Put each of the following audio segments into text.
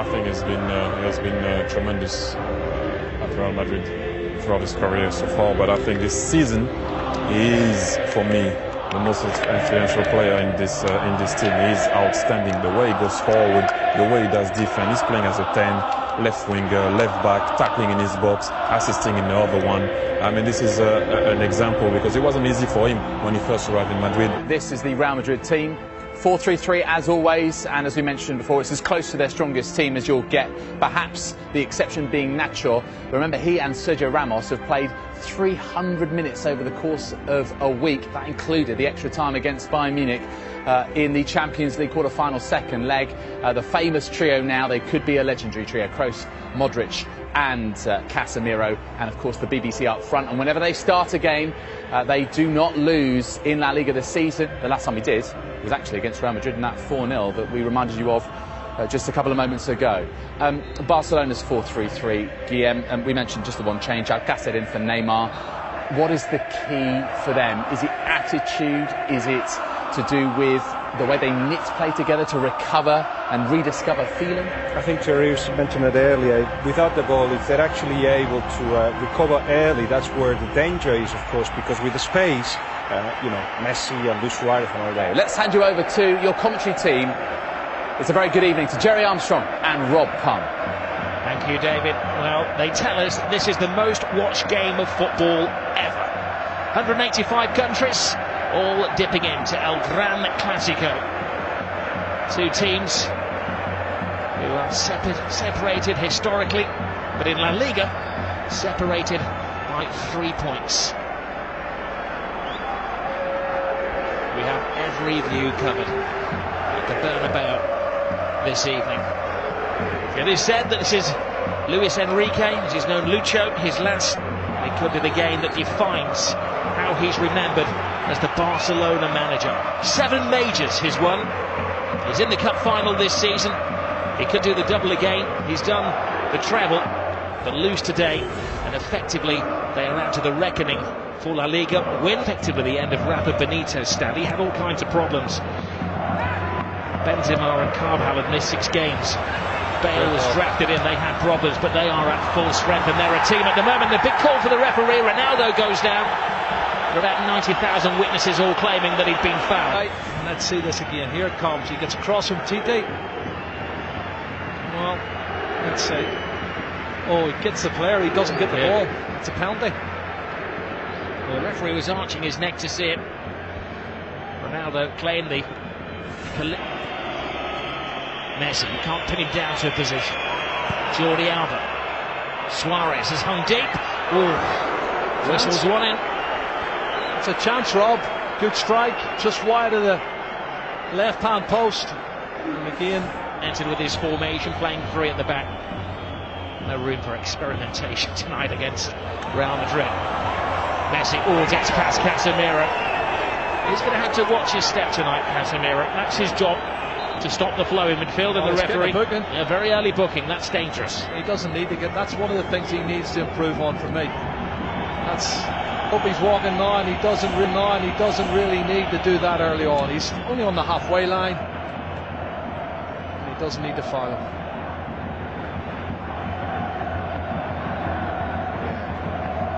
I think he has been tremendous at Real Madrid throughout his career so far. But I think this season he is, for me, the most influential player in this team. He is outstanding. The way he goes forward, the way he does defense. He's playing as a 10, left winger, left back, tackling in his box, assisting in the other one. I mean, this is an example because it wasn't easy for him when he first arrived in Madrid. This is the Real Madrid team. 4-3-3 as always, and as we mentioned before, it's as close to their strongest team as you'll get, perhaps the exception being Nacho. But remember, he and Sergio Ramos have played 300 minutes over the course of a week. That included the extra time against Bayern Munich in the Champions League quarter-final second leg. The famous trio now, they could be a legendary trio, Kroos, Modric and Casemiro, and of course the BBC up front. And whenever they start a game, they do not lose in La Liga this season. The last time we did was actually against Real Madrid in that 4-0 that we reminded you of just a couple of moments ago. Barcelona's 4-3-3, Guillem, and we mentioned just the one change, Alcácer in for Neymar. What is the key for them? Is it attitude? Is it to do with the way they knit play together to recover and rediscover feeling? I think Thierry mentioned it earlier. Without the ball, if they're actually able to recover early, that's where the danger is, of course, because with the space, Messi and Luis Suarez and all that. Let's hand you over to your commentary team. It's a very good evening to Jerry Armstrong and Rob Pun. Thank you, David. Well, they tell us this is the most watched game of football ever. 185 countries, all dipping into El Gran Clásico. Two teams who are separated historically, but in La Liga, separated by 3 points. We have every view covered at the Bernabeu this evening. It is said that this is Luis Enrique, as he's known Lucho, his last. It could be the game that defines how he's remembered as the Barcelona manager. 7 majors he's won. He's in the cup final this season. He could do the double again. He's done the treble, but lose today, and effectively they are out to the reckoning for La Liga. Win effectively the end of Rafa Benito's stand. He had all kinds of problems. Benzema and Carvajal had missed 6 games. Bale was drafted in, they had problems, but they are at full strength and they're a team at the moment. The big call for the referee, Ronaldo goes down. There are about 90,000 witnesses all claiming that he'd been fouled. Let's see this again. Here it comes. He gets across from Tite. Well, let's see. Oh, he gets the player, he doesn't get the ball. It's a penalty. The referee was arching his neck to see it. Ronaldo plainly. Messi, you can't pin him down to a position. Jordi Alba. Suarez has hung deep. Ooh. Whistles one in. It's a chance, Rob. Good strike, just wide of the left-hand post. And again, entered with his formation, playing 3 at the back. No room for experimentation tonight against Real Madrid. Messi, gets past Casemiro. He's going to have to watch his step tonight, Casemiro. That's his job, to stop the flow in midfield, and the referee, a very early booking, that's dangerous. He doesn't need to get, that's one of the things he needs to improve on for me. That's, hope he's walking now, and he doesn't really need to do that early on. He's only on the halfway line. He doesn't need to foul him.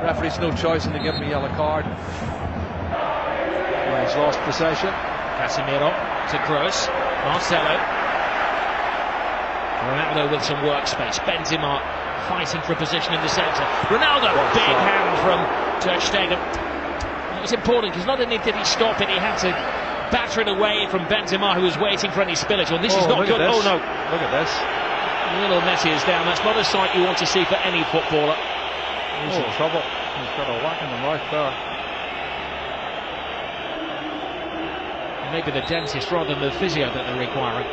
Referee's no choice in to give him a yellow card. Well, he's lost possession. Casemiro to Kroos. Marcelo. Ronaldo with some workspace. Benzema fighting for a position in the centre. Ronaldo, big hand from Ter Stegen. It was important because not only did he stop it, he had to batter it away from Benzema, who was waiting for any spillage. Well, this is not good. Oh no! Look at this. Little Messi is down. That's not a sight you want to see for any footballer. He's in trouble. He's got a whack in the mouth there. Maybe the dentist rather than the physio that they're requiring.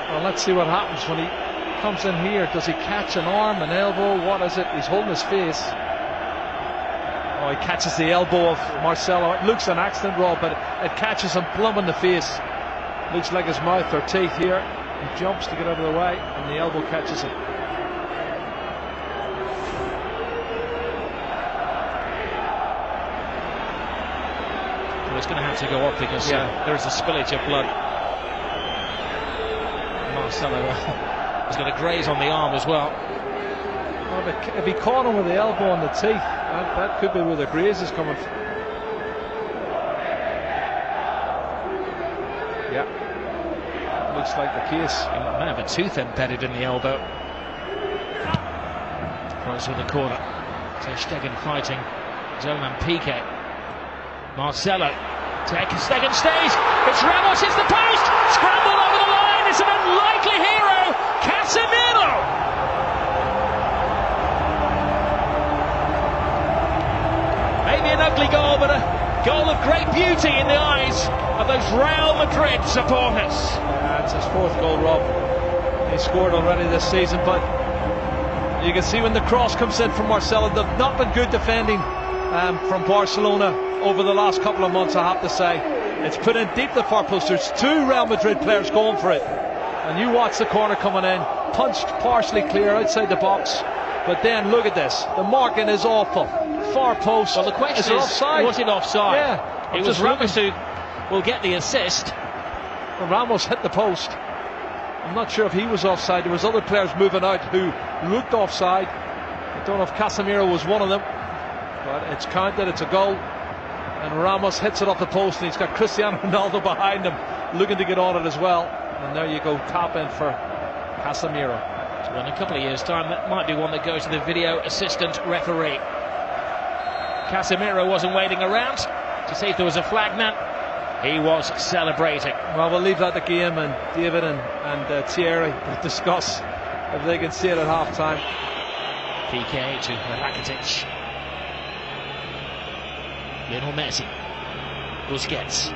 Well, let's see what happens when he comes in here. Does he catch an arm, an elbow? What is it? He's holding his face. Oh, he catches the elbow of Marcelo. It looks an accident, Rob, but it catches him plumb in the face. Looks like his mouth or teeth here. He jumps to get out of the way, and the elbow catches him. It's going to have to go up because there is a spillage of blood. Marcelo He's got a graze on the arm as well. Well, if he caught him with the elbow on the teeth, that could be where the graze is coming from. Yeah, looks like the case. He might have a tooth embedded in the elbow. Cross with the corner. Ter Stegen fighting his own man Piqué. Marcelo. Ter Stegen stays. It's Ramos, hits the post. Scrambled over the line. It's an unlikely hero. Casemiro. Maybe an ugly goal, but a goal of great beauty in the eyes of those Real Madrid supporters. It's his 4th goal, Rob. He scored already this season, but you can see when the cross comes in from Marcelo, they've not been good defending from Barcelona over the last couple of months, I have to say. It's put in deep the far post. There's 2 Real Madrid players going for it. And you watch the corner coming in, punched partially clear outside the box. But then look at this. The marking is awful. Far post. Well, the question is offside? was it offside? Yeah. It was Ramos who will get the assist. Well, Ramos hit the post. I'm not sure if he was offside. There was other players moving out who looked offside. I don't know if Casemiro was one of them, but it's counted. It's a goal, and Ramos hits it off the post, and he's got Cristiano Ronaldo behind him looking to get on it as well. And there you go, tap in for Casemiro. So in a couple of years' time, that might be one that goes to the video assistant referee. Casemiro wasn't waiting around to see if there was a flag now. He was celebrating. Well, we'll leave that to game, and David and Thierry will discuss if they can see it at half time. Piqué to Rakitic. Lionel Messi. Busquets.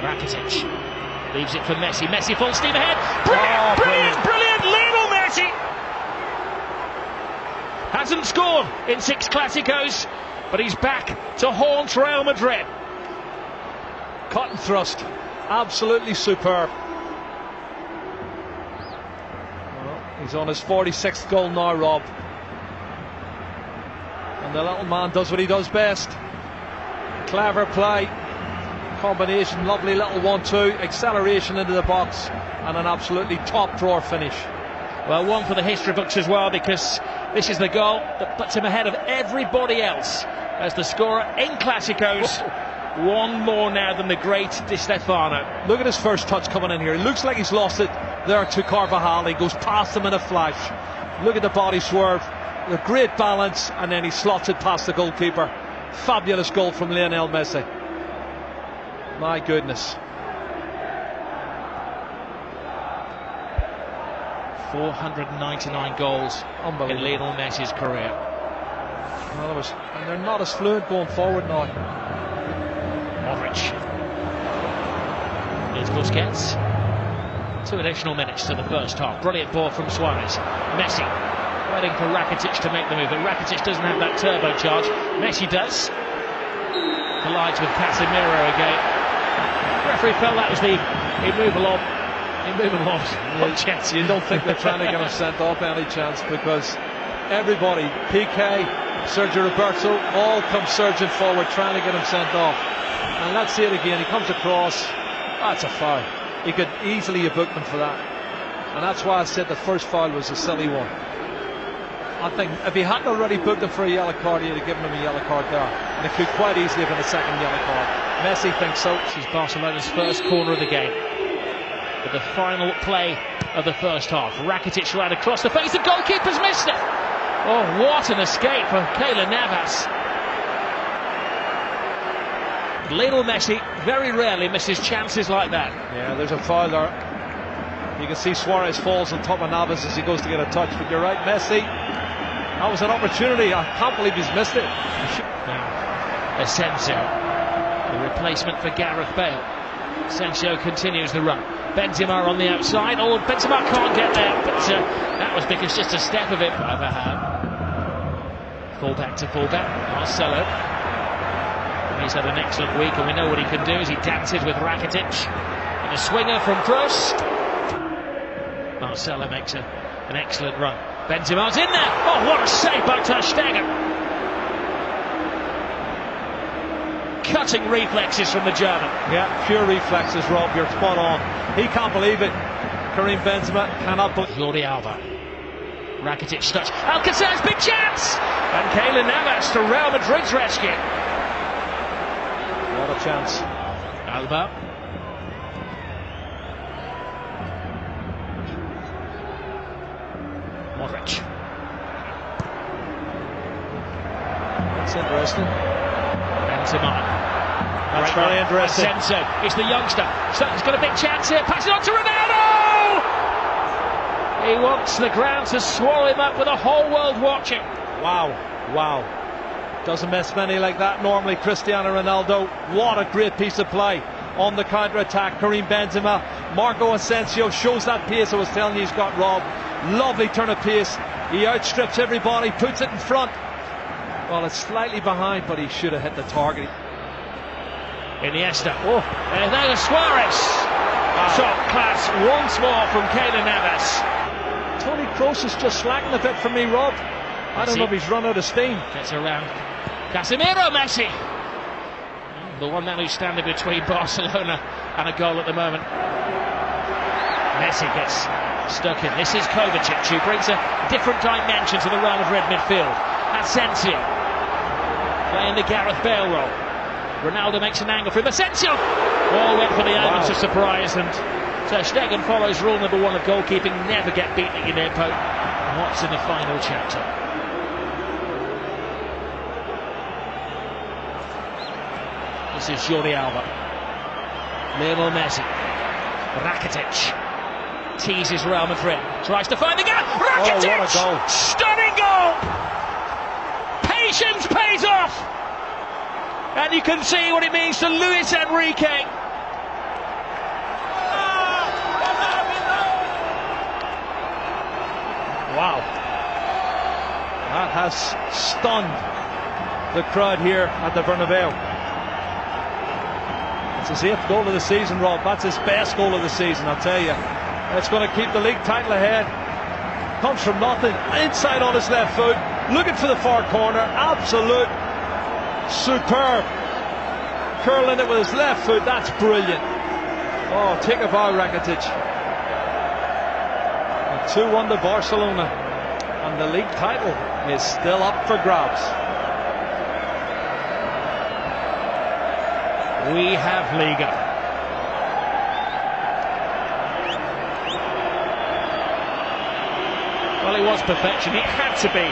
Rakitic. Leaves it for Messi. Messi full steam ahead. Brilliant! Lionel Messi! Hasn't scored in 6 Clásicos, but he's back to haunt Real Madrid. Cut and thrust, absolutely superb. Well, he's on his 46th goal now, Rob. And the little man does what he does best. Clever play, combination, lovely little 1-2, acceleration into the box, and an absolutely top drawer finish. Well, one for the history books as well, because this is the goal that puts him ahead of everybody else as the scorer in Clásicos. One more now than the great Di Stefano. Look at his first touch coming in here. It looks like he's lost it there to Carvajal. He goes past him in a flash. Look at the body swerve, the great balance, and then he slots it past the goalkeeper. Fabulous goal from Lionel Messi. My goodness. 499 goals in Lionel Messi's career. Well, and they're not as fluent going forward now. Modric. Here's Busquets. 2 additional minutes to the first half. Brilliant ball from Suarez. Messi waiting for Rakitic to make the move, but Rakitic doesn't have that turbocharge. Messi does. Collides with Casemiro again. The referee felt that was the immovable chance. You don't think they're trying to get him sent off any chance, because everybody, Piqué, Sergio Roberto, all come surging forward trying to get him sent off. And let's see it again. He comes across. That's a foul. He could easily have booked him for that. And that's why I said the first foul was a silly one. I think if he hadn't already booked him for a yellow card, he'd have given him a yellow card there. And it could quite easily have been a second yellow card. Messi thinks so. This is Barcelona's first corner of the game. But the final play of the first half. Rakitic right across the face. The goalkeeper's missed it. Oh, what an escape for Keylor Navas. Lionel Messi very rarely misses chances like that. Yeah, there's a foul there. You can see Suarez falls on top of Navas as he goes to get a touch, but you're right, Messi. That was an opportunity. I can't believe he's missed it. Now, Asensio, the replacement for Gareth Bale. Asensio continues the run. Benzema on the outside. Oh, Benzema can't get there, but that was because just a step of it overhand. Fullback to fullback, Marcelo. He's had an excellent week, and we know what he can do as he dances with Rakitic. And a swinger from Kroos. Marcelo makes an excellent run. Benzema's in there. Oh, what a save by Ter Stegen. Cutting reflexes from the German. Yeah, pure reflexes, Rob. You're spot on. He can't believe it. Karim Benzema cannot believe. Jordi Alba. Rakitic touch. Alcacer's big chance! And Keylor Navas to Real Madrid's rescue. What a chance. Alba. Modric. That's interesting. Benzema. That's very interesting. Asensio is the youngster. So he's got a big chance here. Pass it on to Ronaldo! He wants the ground to swallow him up with the whole world watching. Wow, wow. Doesn't miss many like that normally, Cristiano Ronaldo. What a great piece of play on the counter-attack. Karim Benzema. Marco Asensio shows that pace I was telling you he's got, Rob. Lovely turn of pace. He outstrips everybody, puts it in front. Well, it's slightly behind, but he should have hit the target. Iniesta. Oh, and there's Suarez. Wow. Top class once more from Keylor Navas. Toni Kroos is just slacking a bit for me, Rob. I don't know if he's run out of steam. Gets around. Casemiro, Messi. The one man who's standing between Barcelona and a goal at the moment. Messi gets stuck in. This is Kovacic, who brings a different dimension to the Real Madrid midfield. Asensio playing the Gareth Bale role. Ronaldo makes an angle for him. Asensio! All went for the element of surprise, and Ter Stegen follows rule number 1 of goalkeeping: never get beaten at your near post. What's in the final chapter? This is Jordi Alba. Lionel Messi. Rakitic teases Real Madrid. Tries to find the gap. Rakitic! Oh, what a goal. Stunning goal! Patience pays off! And you can see what it means to Luis Enrique. Wow. That has stunned the crowd here at the Bernabeu. It's his 8th goal of the season, Rob. That's his best goal of the season, I'll tell you. It's going to keep the league title ahead. Comes from nothing. Inside on his left foot. Looking for the far corner. Absolute superb. Curling it with his left foot. That's brilliant. Oh, take a bow, Rakitic. 2-1 to Barcelona. And the league title is still up for grabs. We have Liga. Well, it was perfection. It had to be.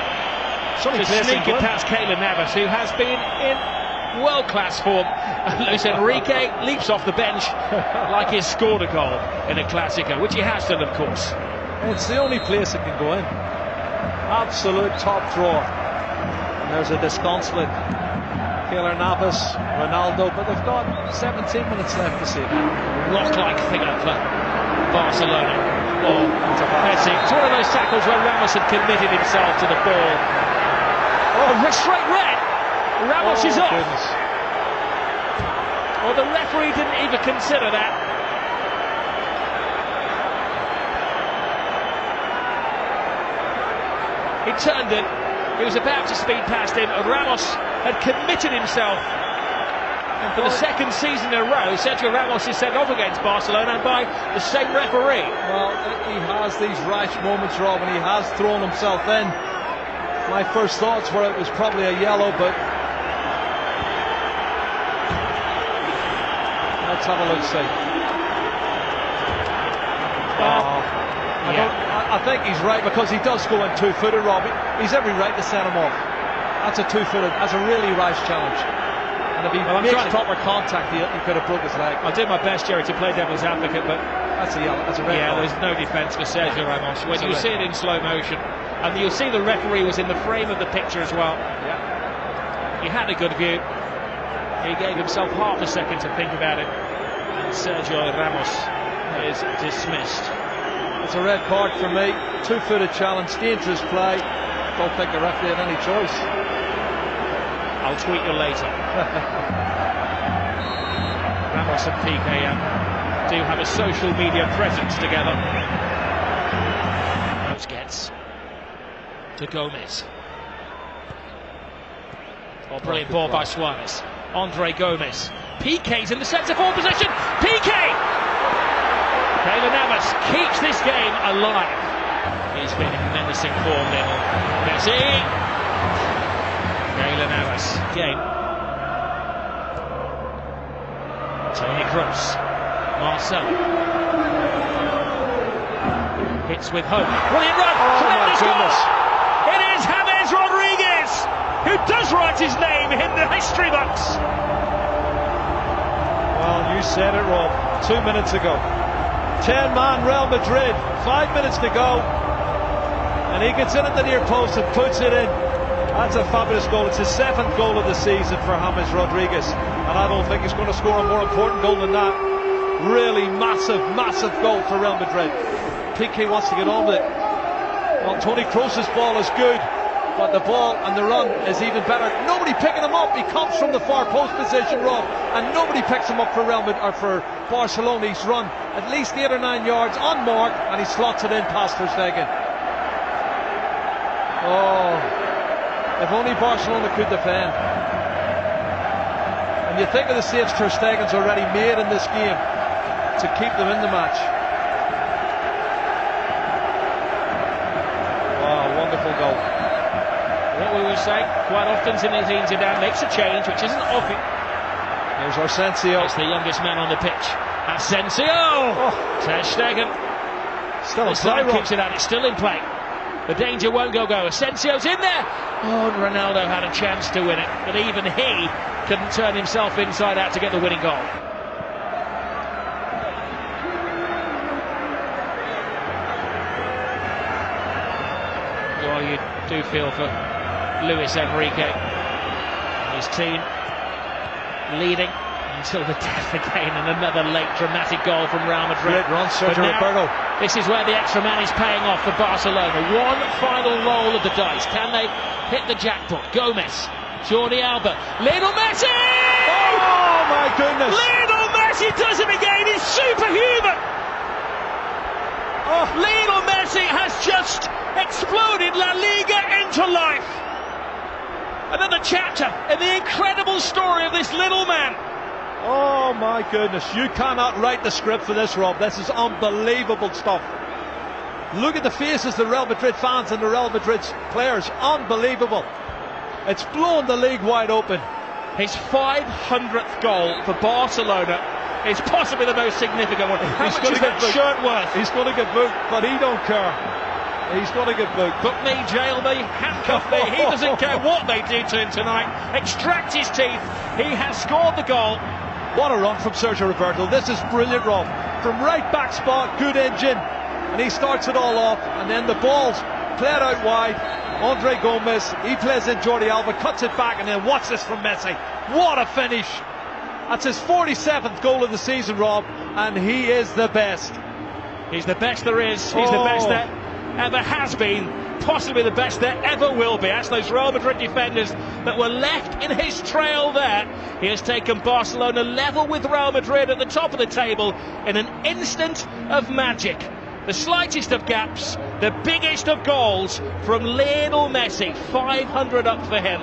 To sneak it past Keylor Navas, who has been in world-class form. Luis Enrique leaps off the bench like he's scored a goal in a Clasico, which he has done, of course. It's the only place it can go in. Absolute top drawer. And there's a disconsolate Keylor Navas, Ronaldo, but they've got 17 minutes left to see. Rock-like figure for Barcelona. Oh, Messi. It's one of those tackles where Ramos had committed himself to the ball. Oh, straight red. Ramos is off. Goodness. Well, the referee didn't even consider that. He turned it. He was about to speed past him, and Ramos had committed himself. And for the second season in a row, Sergio Ramos is sent off against Barcelona by the same referee. Well, he has these rash moments, Rob, and he has thrown himself in. My first thoughts were it was probably a yellow, but let's have a look, see. I think he's right, because he does go in two-footed, Rob. He's every right to send him off. That's a two-footed, that's a really rash challenge. And if he makes proper contact, he could have broke his leg. I did my best, Jerry, to play devil's advocate, but that's a yellow. That's a red card. There's no defence for Sergio Ramos. When you see it in slow motion, and you'll see the referee was in the frame of the picture as well. Yeah. He had a good view. He gave himself half a second to think about it, and Sergio Ramos is dismissed. It's a red card for me. Two-footed challenge, dangerous play. Don't think the referee had any choice. I'll tweet you later. Ramos and Piqué do have a social media presence together. Gets to Gomez. Oh, brilliant ball by Suarez. Andre Gomez. Piqué's in the centre forward position. Piqué! Keylor Navas keeps this game alive. He's been in menacing form, Lionel Messi. Keylor Navas. Game. Toni Kroos. Marcelo. Hits with hope. Brilliant run. Tremendous goal. It is James Rodriguez who does write his name in the history books. Well, you said it, Rob. 2 minutes ago. 10-man Real Madrid. 5 minutes to go. And he gets in at the near post and puts it in. That's a fabulous goal. It's his 7th goal of the season for James Rodriguez. And I don't think he's going to score a more important goal than that. Really massive, massive goal for Real Madrid. Piqué wants to get on with it. Well, Toni Kroos' ball is good, but the ball and the run is even better. Nobody picking him up. He comes from the far post position, Rob, and nobody picks him up for Real Madrid or for Barcelona. He's run at least 8 or 9 yards on mark, and he slots it in past Ter Stegen. Oh, if only Barcelona could defend. And you think of the saves Ter Stegen's already made in this game to keep them in the match. Wonderful goal. What we will say quite often, Zinedine Zidane makes a change which isn't obvious. There's Asensio. It's the youngest man on the pitch. Asensio! Ter Stegen. Still in play. Keeps it out. It's still in play. The danger won't go. Asensio's in there. Oh, and Ronaldo had a chance to win it, but even he couldn't turn himself inside out to get the winning goal. Well, you do feel for Luis Enrique and his team, leading until the death again, and another late dramatic goal from Real Madrid. Great run, Sergio Roberto. This is where the extra man is paying off for Barcelona. One final roll of the dice. Can they hit the jackpot? Gomez, Jordi Alba, Lionel Messi! Oh my goodness! Lionel Messi does it again. He's superhuman. Lionel Messi has just exploded La Liga into life. Another chapter in the incredible story of this little man. Oh my goodness, you cannot write the script for this, Rob. This is unbelievable stuff. Look at the faces of the Real Madrid fans and the Real Madrid players. Unbelievable. It's blown the league wide open. His 500th goal for Barcelona is possibly the most significant one. How much is that shirt worth? He's going to get booked, but he don't care. He's going to get booked. Book me, jail me, handcuff me. He doesn't care what they do to him tonight. Extract his teeth. He has scored the goal. What a run from Sergio Roberto. This is brilliant, Rob. From right back spot, good engine. And he starts it all off. And then the ball's played out wide. Andre Gomez, he plays in Jordi Alba, cuts it back, and then watch this from Messi. What a finish. That's his 47th goal of the season, Rob. And he is the best. He's the best there is. He's the best there ever has been, possibly the best there ever will be. That's those Real Madrid defenders that were left in his trail there. He has taken Barcelona level with Real Madrid at the top of the table in an instant of magic. The slightest of gaps, the biggest of goals from Lionel Messi. 500 up for him.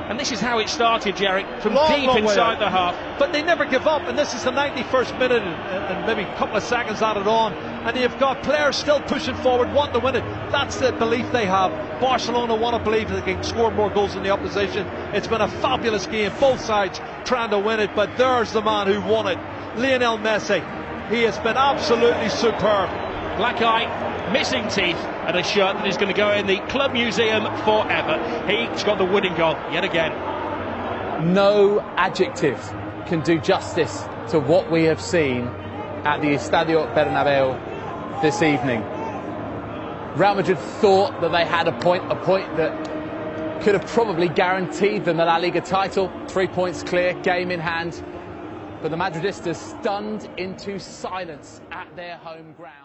And this is how it started, Jerry, from deep inside the half. But they never give up, and this is the 91st minute and maybe a couple of seconds added on, and you've got players still pushing forward, wanting to win it. That's the belief they have. Barcelona want to believe that they can score more goals than the opposition. It's been a fabulous game, both sides trying to win it, but there's the man who won it, Lionel Messi. He has been absolutely superb. Black eye, missing teeth, and a shirt that is going to go in the club museum forever. He's got the winning goal yet again. No adjective can do justice to what we have seen at the Estadio Bernabeu this evening. Real Madrid thought that they had a point that could have probably guaranteed them the La Liga title. 3 points clear, game in hand. But the Madridistas stunned into silence at their home ground.